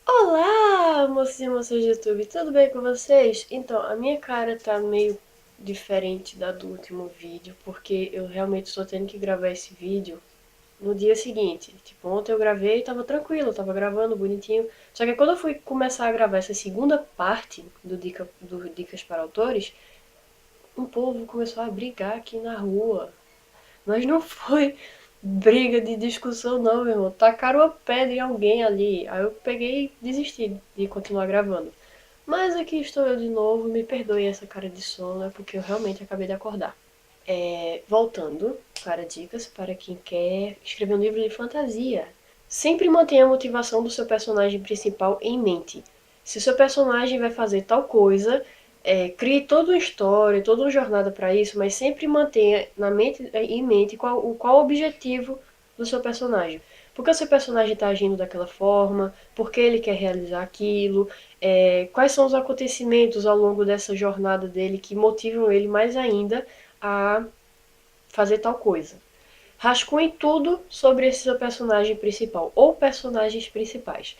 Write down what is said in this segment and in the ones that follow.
Olá, moços e moças do YouTube, tudo bem com vocês? Então, a minha cara tá meio diferente da do último vídeo, porque eu realmente estou tendo que gravar esse vídeo no dia seguinte. Tipo, ontem eu gravei e tava tranquilo, eu tava gravando bonitinho. Só que quando eu fui começar a gravar essa segunda parte do Dicas para Autores, um povo começou a brigar aqui na rua. Mas não foi briga de discussão, não, meu irmão. Tacaram a pedra em alguém ali. Aí eu peguei e desisti de continuar gravando. Mas aqui estou eu de novo. Me perdoe essa cara de sono, é porque eu realmente acabei de acordar. Voltando para dicas para quem quer escrever um livro de fantasia. Sempre mantenha a motivação do seu personagem principal em mente. Se o seu personagem vai fazer tal coisa, crie toda uma história, toda uma jornada para isso, mas sempre mantenha em mente qual o objetivo do seu personagem. Por que o seu personagem está agindo daquela forma? Por que ele quer realizar aquilo? Quais são os acontecimentos ao longo dessa jornada dele que motivam ele mais ainda a fazer tal coisa? Rascunhe tudo sobre esse seu personagem principal ou personagens principais.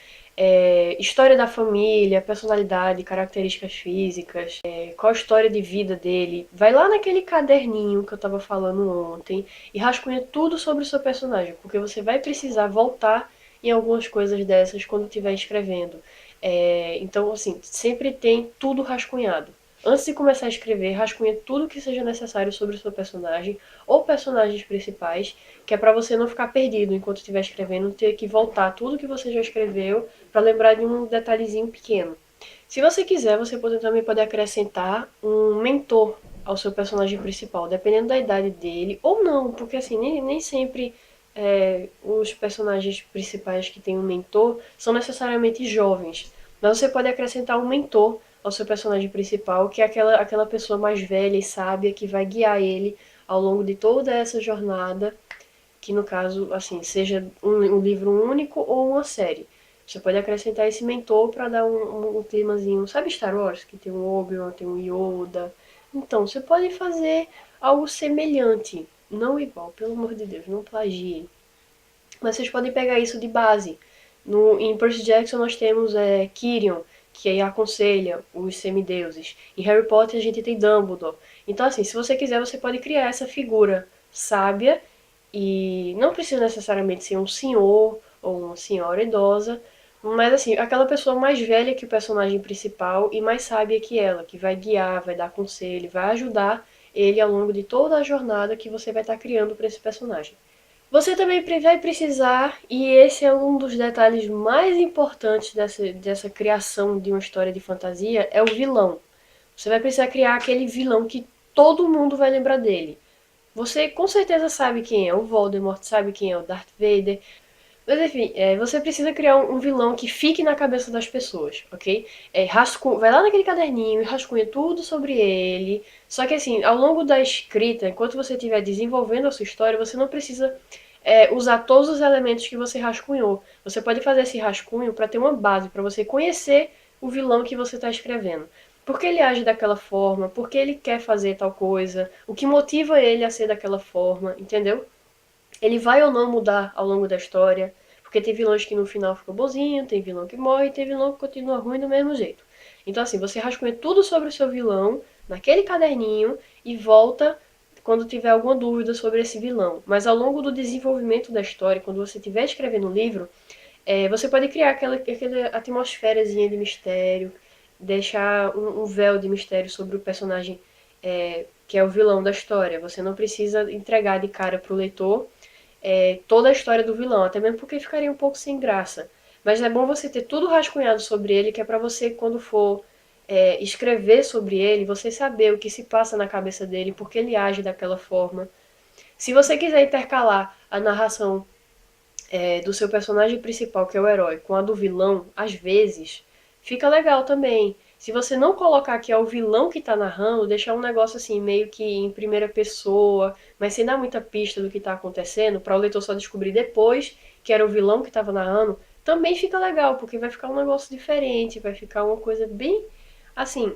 História da família, personalidade, características físicas, qual a história de vida dele. Vai lá naquele caderninho que eu estava falando ontem e rascunha tudo sobre o seu personagem, porque você vai precisar voltar em algumas coisas dessas quando estiver escrevendo. Então, assim, sempre tem tudo rascunhado. Antes de começar a escrever, rascunha tudo que seja necessário sobre o seu personagem ou personagens principais, que é para você não ficar perdido enquanto estiver escrevendo, ter que voltar tudo que você já escreveu para lembrar de um detalhezinho pequeno. Se você quiser, você também pode acrescentar um mentor ao seu personagem principal, dependendo da idade dele, ou não, porque assim, nem sempre os personagens principais que têm um mentor são necessariamente jovens. Mas você pode acrescentar um mentor ao seu personagem principal, que é aquela pessoa mais velha e sábia que vai guiar ele ao longo de toda essa jornada, que no caso, assim, seja um livro único ou uma série. Você pode acrescentar esse mentor para dar um climazinho. Sabe Star Wars? Que tem um Obi-Wan, tem um Yoda. Então, você pode fazer algo semelhante. Não igual, pelo amor de Deus, não plagie. Mas vocês podem pegar isso de base. Em Percy Jackson nós temos Quirion, que aí aconselha os semideuses. Em Harry Potter a gente tem Dumbledore. Então, assim, se você quiser, você pode criar essa figura sábia e não precisa necessariamente ser um senhor ou uma senhora idosa, mas assim, aquela pessoa mais velha que o personagem principal e mais sábia que ela, que vai guiar, vai dar conselho, vai ajudar ele ao longo de toda a jornada que você vai estar criando para esse personagem. Você também vai precisar, e esse é um dos detalhes mais importantes dessa criação de uma história de fantasia, é o vilão. Você vai precisar criar aquele vilão que todo mundo vai lembrar dele. Você com certeza sabe quem é o Voldemort, sabe quem é o Darth Vader. Mas enfim, você precisa criar um vilão que fique na cabeça das pessoas, ok? Vai lá naquele caderninho e rascunha tudo sobre ele. Só que assim, ao longo da escrita, enquanto você estiver desenvolvendo a sua história, você não precisa usar todos os elementos que você rascunhou. Você pode fazer esse rascunho para ter uma base, para você conhecer o vilão que você está escrevendo. Por que ele age daquela forma? Por que ele quer fazer tal coisa? O que motiva ele a ser daquela forma? Entendeu? Ele vai ou não mudar ao longo da história, porque tem vilões que no final ficam bonzinho, tem vilão que morre, tem vilão que continua ruim do mesmo jeito. Então assim, você rascunha tudo sobre o seu vilão naquele caderninho e volta quando tiver alguma dúvida sobre esse vilão. Mas ao longo do desenvolvimento da história, quando você estiver escrevendo um livro, você pode criar aquela atmosferazinha de mistério, deixar um véu de mistério sobre o personagem que é o vilão da história. Você não precisa entregar de cara pro leitor toda a história do vilão, até mesmo porque ficaria um pouco sem graça. Mas é bom você ter tudo rascunhado sobre ele, que é para você, quando for escrever sobre ele, você saber o que se passa na cabeça dele, porque ele age daquela forma. Se você quiser intercalar a narração do seu personagem principal, que é o herói, com a do vilão, às vezes, fica legal também. Se você não colocar que é o vilão que tá narrando, deixar um negócio assim, meio que em primeira pessoa, mas sem dar muita pista do que tá acontecendo, para o leitor só descobrir depois que era o vilão que tava narrando, também fica legal, porque vai ficar um negócio diferente, vai ficar uma coisa bem, assim,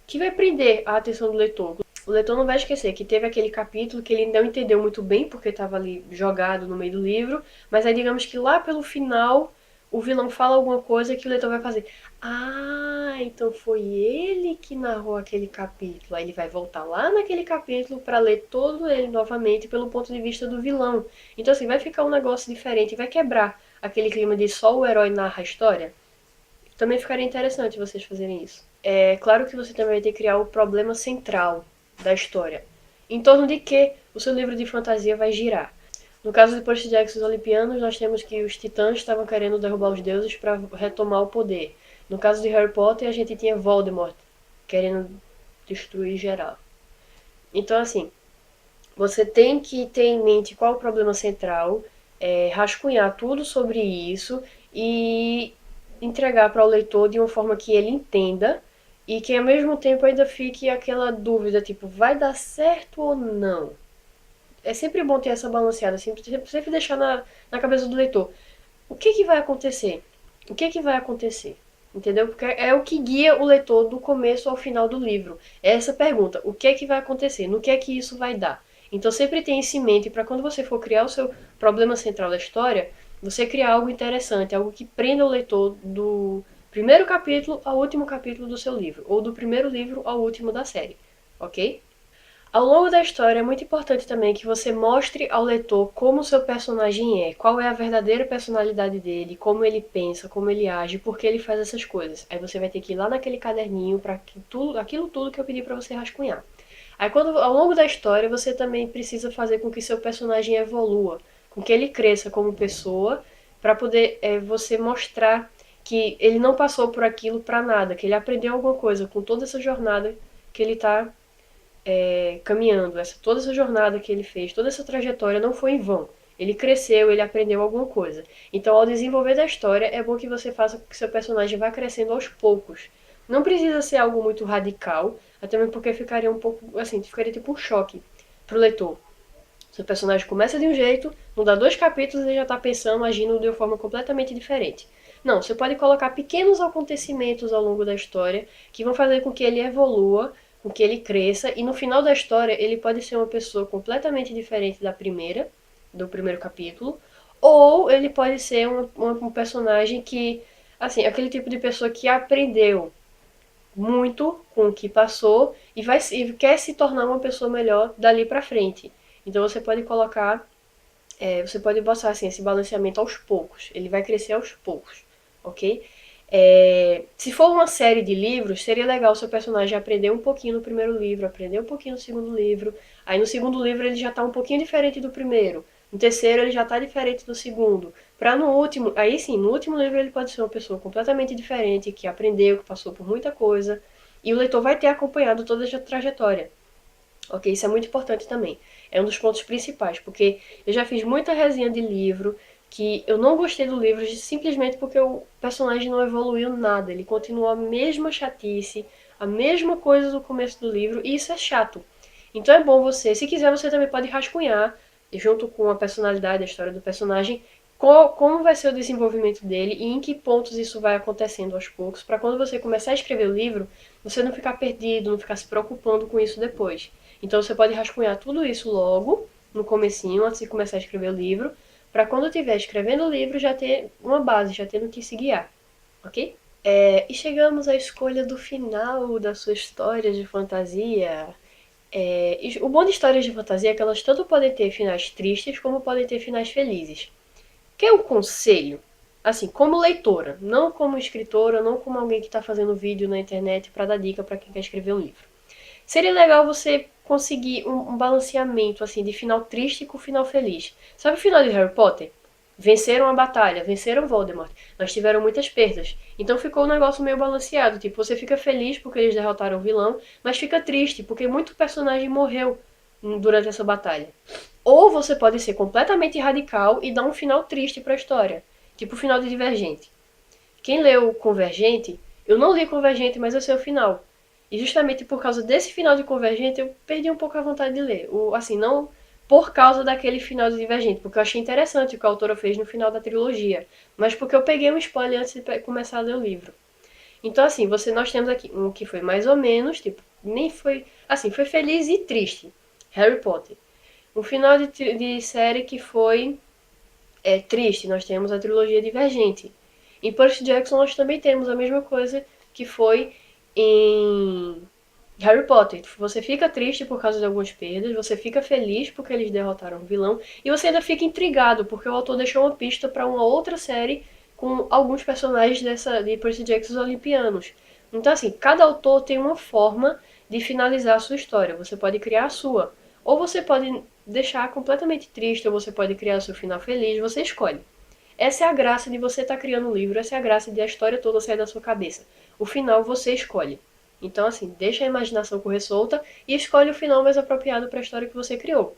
que vai prender a atenção do leitor. O leitor não vai esquecer que teve aquele capítulo que ele não entendeu muito bem porque estava ali jogado no meio do livro, mas aí digamos que lá pelo final o vilão fala alguma coisa que o leitor vai fazer. Ah, então foi ele que narrou aquele capítulo. Aí ele vai voltar lá naquele capítulo para ler todo ele novamente pelo ponto de vista do vilão. Então assim, vai ficar um negócio diferente, vai quebrar aquele clima de só o herói narra a história. Também ficaria interessante vocês fazerem isso. É claro que você também vai ter que criar o problema central da história. Em torno de que o seu livro de fantasia vai girar. No caso de Percy Jackson e os Olimpianos, nós temos que os titãs estavam querendo derrubar os deuses para retomar o poder. No caso de Harry Potter, a gente tinha Voldemort querendo destruir geral. Então, assim, você tem que ter em mente qual o problema central, rascunhar tudo sobre isso e entregar para o leitor de uma forma que ele entenda e que ao mesmo tempo ainda fique aquela dúvida, tipo, vai dar certo ou não? É sempre bom ter essa balanceada, sempre deixar na cabeça do leitor. O que que vai acontecer? O que que vai acontecer? Entendeu? Porque é o que guia o leitor do começo ao final do livro. É essa pergunta: o que é que vai acontecer? No que é que isso vai dar? Então sempre tenha isso em mente para quando você for criar o seu problema central da história, você criar algo interessante, algo que prenda o leitor do primeiro capítulo ao último capítulo do seu livro, ou do primeiro livro ao último da série, ok? Ao longo da história é muito importante também que você mostre ao leitor como o seu personagem é, qual é a verdadeira personalidade dele, como ele pensa, como ele age, por que ele faz essas coisas. Aí você vai ter que ir lá naquele caderninho para aquilo tudo que eu pedi para você rascunhar. Aí quando ao longo da história você também precisa fazer com que seu personagem evolua, com que ele cresça como pessoa, para poder você mostrar que ele não passou por aquilo para nada, que ele aprendeu alguma coisa com toda essa jornada que ele está caminhando, toda essa jornada que ele fez, toda essa trajetória não foi em vão. Ele cresceu, ele aprendeu alguma coisa. Então, ao desenvolver da história, é bom que você faça com que seu personagem vá crescendo aos poucos. Não precisa ser algo muito radical, até mesmo porque ficaria um pouco, assim, ficaria tipo um choque pro leitor. Seu personagem começa de um jeito, não dá 2 capítulos e já tá pensando, agindo de uma forma completamente diferente. Não, você pode colocar pequenos acontecimentos ao longo da história que vão fazer com que ele evolua, com que ele cresça, e no final da história ele pode ser uma pessoa completamente diferente do primeiro capítulo, ou ele pode ser um personagem que, assim, aquele tipo de pessoa que aprendeu muito com o que passou e quer se tornar uma pessoa melhor dali pra frente. Então você pode colocar, você pode botar assim, esse balanceamento aos poucos. Ele vai crescer aos poucos, ok? Se for uma série de livros, seria legal o seu personagem aprender um pouquinho no primeiro livro, aprender um pouquinho no segundo livro. Aí no segundo livro ele já está um pouquinho diferente do primeiro. No terceiro ele já está diferente do segundo. Para no último, aí sim, no último livro ele pode ser uma pessoa completamente diferente, que aprendeu, que passou por muita coisa. E o leitor vai ter acompanhado toda a trajetória. Ok? Isso é muito importante também. É um dos pontos principais, porque eu já fiz muita resenha de livro que eu não gostei do livro simplesmente porque o personagem não evoluiu nada. Ele continuou a mesma chatice, a mesma coisa do começo do livro, e isso é chato. Então é bom você, se quiser, você também pode rascunhar, junto com a personalidade, a história do personagem, como vai ser o desenvolvimento dele e em que pontos isso vai acontecendo aos poucos, para quando você começar a escrever o livro, você não ficar perdido, não ficar se preocupando com isso depois. Então você pode rascunhar tudo isso logo, no comecinho, antes de começar a escrever o livro, para quando estiver escrevendo o livro já ter uma base, já ter no que se guiar, ok? E chegamos à escolha do final da sua história de fantasia. O bom de histórias de fantasia é que elas tanto podem ter finais tristes como podem ter finais felizes. Quer um conselho? Assim, como leitora, não como escritora, não como alguém que está fazendo vídeo na internet para dar dica para quem quer escrever um livro. Seria legal você conseguir um balanceamento assim de final triste com final feliz. Sabe o final de Harry Potter? Venceram a batalha, venceram Voldemort, mas tiveram muitas perdas. Então ficou um negócio meio balanceado. Tipo, você fica feliz porque eles derrotaram o vilão, mas fica triste porque muito personagem morreu durante essa batalha. Ou você pode ser completamente radical e dar um final triste para a história. Tipo o final de Divergente. Quem leu Convergente, eu não li Convergente, mas eu sei o final. E justamente por causa desse final de Convergente, eu perdi um pouco a vontade de ler. Assim, não por causa daquele final de Divergente, porque eu achei interessante o que a autora fez no final da trilogia, mas porque eu peguei um spoiler antes de começar a ler o livro. Então, assim, nós temos aqui um que foi mais ou menos, tipo, nem foi. Assim, foi feliz e triste. Harry Potter. Um final de série que foi triste. Nós temos a trilogia Divergente. Em Percy Jackson nós também temos a mesma coisa que foi em Harry Potter. Você fica triste por causa de algumas perdas, você fica feliz porque eles derrotaram o vilão, e você ainda fica intrigado porque o autor deixou uma pista para uma outra série com alguns personagens de Percy Jackson olimpianos. Então, assim, cada autor tem uma forma de finalizar a sua história. Você pode criar a sua. Ou você pode deixar completamente triste, ou você pode criar o seu final feliz, você escolhe. Essa é a graça de você estar criando um livro, essa é a graça de a história toda sair da sua cabeça. O final você escolhe. Então, assim, deixa a imaginação correr solta e escolhe o final mais apropriado para a história que você criou.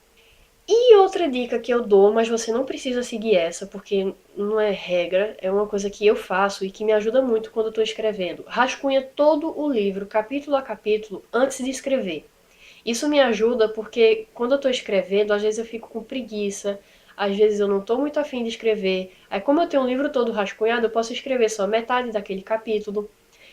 E outra dica que eu dou, mas você não precisa seguir essa, porque não é regra, é uma coisa que eu faço e que me ajuda muito quando eu estou escrevendo. Rascunha todo o livro, capítulo a capítulo, antes de escrever. Isso me ajuda porque quando eu estou escrevendo, às vezes eu fico com preguiça, às vezes eu não estou muito afim de escrever. Aí, como eu tenho um livro todo rascunhado, eu posso escrever só metade daquele capítulo.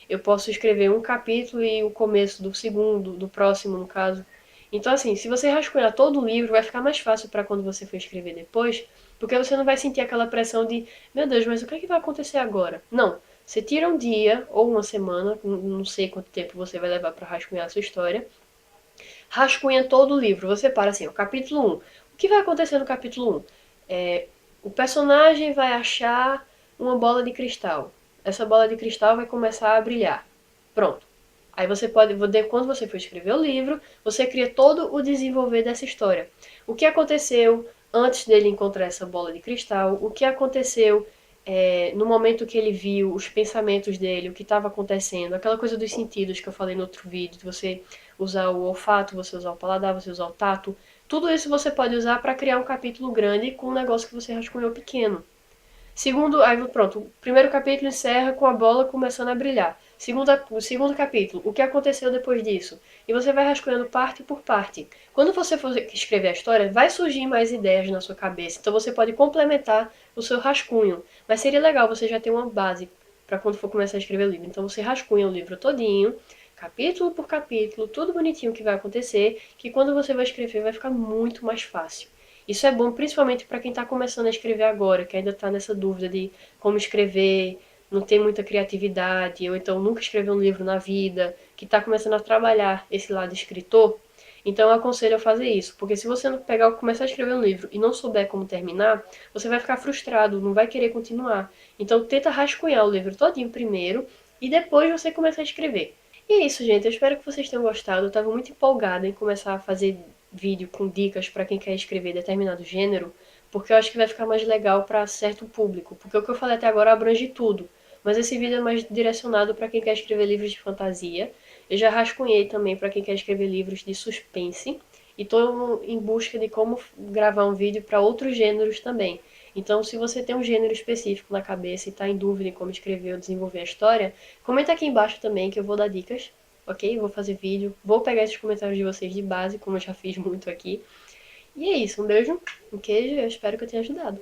Eu posso escrever um capítulo e o começo do segundo, do próximo, no caso. Então, assim, se você rascunhar todo o livro, vai ficar mais fácil para quando você for escrever depois, porque você não vai sentir aquela pressão de, meu Deus, mas o que é que vai acontecer agora? Não. Você tira um dia ou uma semana, não sei quanto tempo você vai levar para rascunhar a sua história, rascunha todo o livro. Você para assim, o capítulo 1. O que vai acontecer no capítulo 1? O personagem vai achar uma bola de cristal. Essa bola de cristal vai começar a brilhar. Pronto. Aí você pode, quando você for escrever o livro, você cria todo o desenvolver dessa história. O que aconteceu antes dele encontrar essa bola de cristal, o que aconteceu no momento que ele viu, os pensamentos dele, o que estava acontecendo, aquela coisa dos sentidos que eu falei no outro vídeo, de você usar o olfato, você usar o paladar, você usar o tato. Tudo isso você pode usar para criar um capítulo grande com um negócio que você rascunhou pequeno. Segundo, aí pronto, o primeiro capítulo encerra com a bola começando a brilhar. O segundo capítulo, o que aconteceu depois disso? E você vai rascunhando parte por parte. Quando você for escrever a história, vai surgir mais ideias na sua cabeça. Então você pode complementar o seu rascunho. Mas seria legal você já ter uma base para quando for começar a escrever o livro. Então você rascunha o livro todinho, capítulo por capítulo, tudo bonitinho que vai acontecer, que quando você vai escrever vai ficar muito mais fácil. Isso é bom principalmente para quem está começando a escrever agora, que ainda está nessa dúvida de como escrever, não tem muita criatividade, ou então nunca escreveu um livro na vida, que está começando a trabalhar esse lado escritor. Então eu aconselho a fazer isso, porque se você não pegar, começar a escrever um livro e não souber como terminar, você vai ficar frustrado, não vai querer continuar. Então tenta rascunhar o livro todinho primeiro e depois você começa a escrever. E é isso, gente. Eu espero que vocês tenham gostado. Eu estava muito empolgada em começar a fazer vídeo com dicas para quem quer escrever determinado gênero, porque eu acho que vai ficar mais legal para certo público. Porque o que eu falei até agora abrange tudo. Mas esse vídeo é mais direcionado para quem quer escrever livros de fantasia. Eu já rascunhei também para quem quer escrever livros de suspense. E estou em busca de como gravar um vídeo para outros gêneros também. Então, se você tem um gênero específico na cabeça e está em dúvida em como escrever ou desenvolver a história, comenta aqui embaixo também que eu vou dar dicas, ok? Vou fazer vídeo, vou pegar esses comentários de vocês de base, como eu já fiz muito aqui. E é isso, um beijo, um queijo e eu espero que eu tenha ajudado.